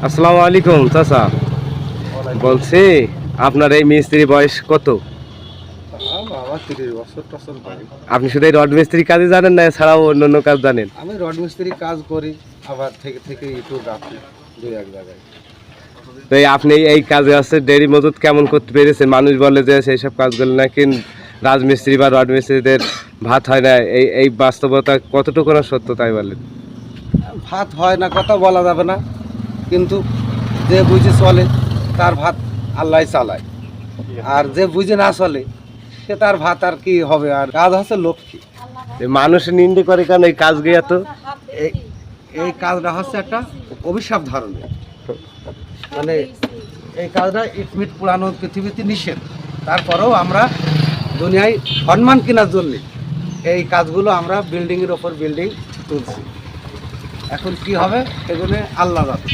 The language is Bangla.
আসসালামু আলাইকুম চাচা। বলছি আপনার এই মিস্ত্রি বয়স কত? বাবা 30 বছর টছর ভাই। আপনি শুধু এই রড মিস্ত্রি কাজই জানেন না এছাড়াও অন্যান্য কাজ জানেন? আমি রড মিস্ত্রি কাজ করি, আবার থেকে থেকে একটু রাখি দুই এক জায়গায়। তো এই আপনি এই কাজে আছে ডেইলি মজুত কেমন করতে পেরেছেন? মানুষ বলে যে সেই সব কাজগুলো নাকি রাজমিস্ত্রি বা রড মিস্ত্রিদের ভাত হয় না, এই বাস্তবতা কতটুকু না সত্য তাই বলেন? ভাত হয় না কথা বলা যাবে না, কিন্তু যে বুঝে চলে তার ভাত আল্লাহ চালায়, আর যে বুঝে না চলে সে তার ভাত আর কি হবে। আর কাজ হচ্ছে লক্ষ্মী। মানুষ নিন্দে করে কেন এই কাজগুলো এত? এই এই কাজটা হচ্ছে একটা অভিশাপ ধরনের, মানে এই কাজটা ইটমিট পুরানো পৃথিবীতে নিষেধ, তারপরেও আমরা দুনিয়ায় সম্মান কেনার জন্য এই কাজগুলো আমরা বিল্ডিংয়ের ওপর বিল্ডিং তুলছি। এখন কি হবে সেজন্য আল্লাহ জানে।